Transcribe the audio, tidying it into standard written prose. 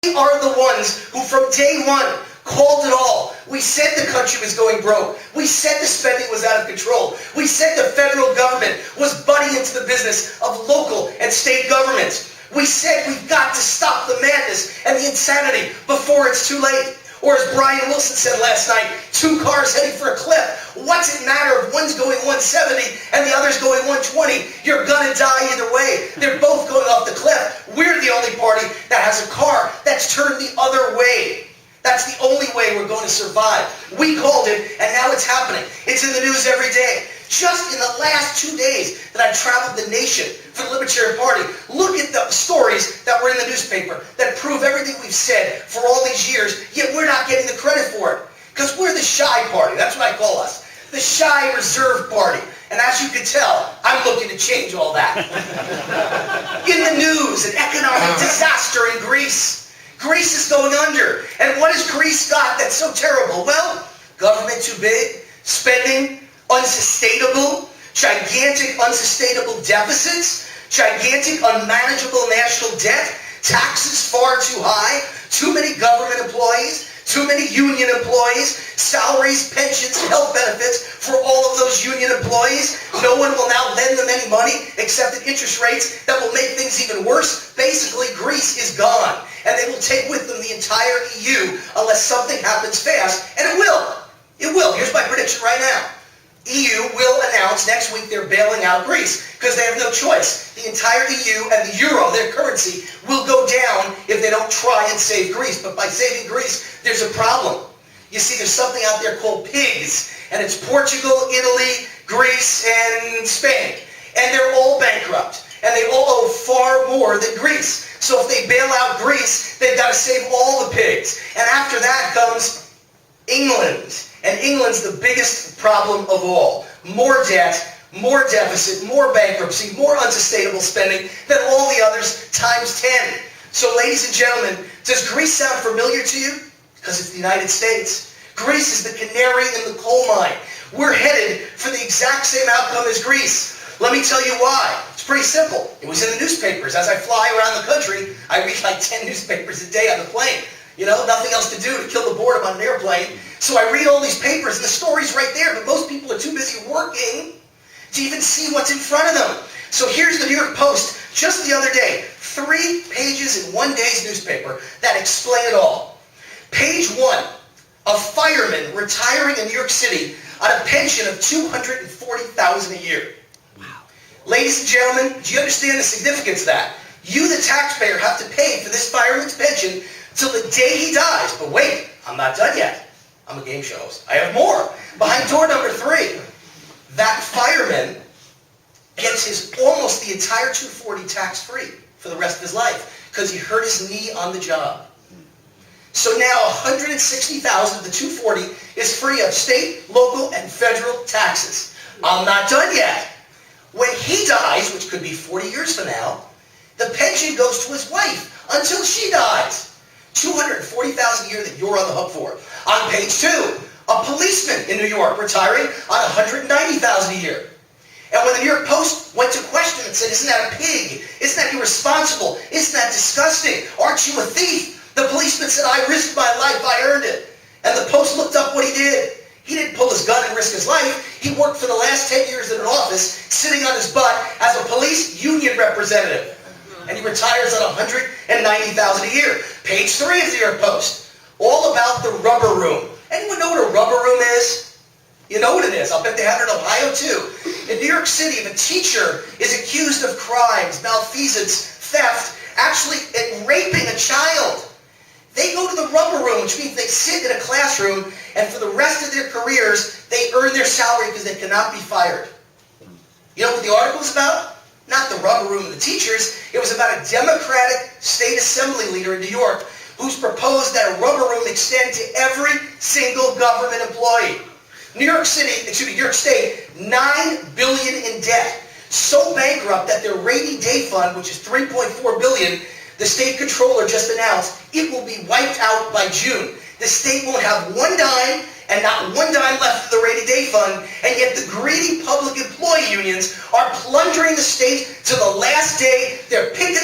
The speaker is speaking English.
We are the ones who from day one called it all. We said the country was going broke. We said the spending was out of control. We said the federal government was butting into the business of local and state governments. We said we've got to stop the madness and the insanity before it's too late. Or as Brian Wilson said last night, 2 cars heading for a cliff. What's it matter if one's going 170 and the other's going 120? You're gonna die either way. They're both going off the cliff. We're the only party that has a car that's turned the other way. That's the only way we're going to survive. We called it, and now it's happening. It's in the news every day. Just in the last 2 days that I've traveled the nation for the Libertarian Party, look at the stories that were in the newspaper that prove everything we've said for all these years, yet we're not getting the credit for it. Because we're the shy party. That's what I call us. The shy reserve party. And as you can tell, I'm looking to change all that. In the news, an economic disaster in Greece. Greece is going under. And what has Greece got that's so terrible? Well, government too big, spending unsustainable, gigantic unsustainable deficits, gigantic unmanageable national debt, taxes far too high, too many government employees, too many union employees, salaries, pensions, health benefits for all of those union employees. No one will now lend them any money except at interest rates that will make things even worse. Basically, Greece is gone. And they will take with them the entire EU unless something happens fast. And it will. It will. Here's my prediction right now. EU will announce next week they're bailing out Greece because they have no choice. The entire EU and the euro, their currency, will go down if they don't try and save Greece. But by saving Greece, there's a problem. You see, there's something out there called pigs, and it's Portugal, Italy, Greece, and Spain. And they're all bankrupt, and they all owe far more than Greece. So if they bail out Greece, they've got to save all the pigs. And after that comes England. And England's the biggest problem of all. More debt, more deficit, more bankruptcy, more unsustainable spending than all the others times 10. So ladies and gentlemen, does Greece sound familiar to you? Because it's the United States. Greece is the canary in the coal mine. We're headed for the exact same outcome as Greece. Let me tell you why. It's pretty simple. It was in the newspapers. As I fly around the country, I read like 10 newspapers a day on the plane. You know, nothing else to do to kill the boredom on an airplane. So I read all these papers, and the story's right there, but most people are too busy working to even see what's in front of them. So here's the New York Post, just the other day. 3 pages in one day's newspaper that explain it all. Page 1, a fireman retiring in New York City on a pension of $240,000 a year. Wow. Ladies and gentlemen, do you understand the significance of that? You, the taxpayer, have to pay for this fireman's pension till the day he dies. But wait, I'm not done yet. I'm a game show host. I have more. Behind door number 3, that fireman gets his almost the entire $240 tax-free for the rest of his life because he hurt his knee on the job. So now $160,000 of the $240 is free of state, local, and federal taxes. I'm not done yet. When he dies, which could be 40 years from now, the pension goes to his wife until she dies. $240,000 a year that you're on the hook for. On page 2, a policeman in New York retiring on $190,000 a year. And when the New York Post went to question him and said, "Isn't that a pig? Isn't that irresponsible? Isn't that disgusting? Aren't you a thief?" The policeman said, "I risked my life. I earned it." And the Post looked up what he did. He didn't pull his gun and risk his life. He worked for the last 10 years in an office, sitting on his butt as a police union representative. And he retires on $190,000 a year. Page 3 of the New York Post, all about the rubber room. Anyone know what a rubber room is? You know what it is. I'll bet they have it in Ohio too. In New York City, if a teacher is accused of crimes, malfeasance, theft, actually raping a child, they go to the rubber room, which means they sit in a classroom, and for the rest of their careers, they earn their salary because they cannot be fired. You know what the article is about? Not the rubber room of the teachers. It was about a Democratic state assembly leader in New York who's proposed that a rubber room extend to every single government employee. New York State, $9 billion in debt. So bankrupt that their rainy day fund, which is $3.4 billion, the state controller just announced it will be wiped out by June. The state won't have one dime and not one dime left for the rainy day fund, and yet the greedy public employee unions are plundering the state to the last day. They're picking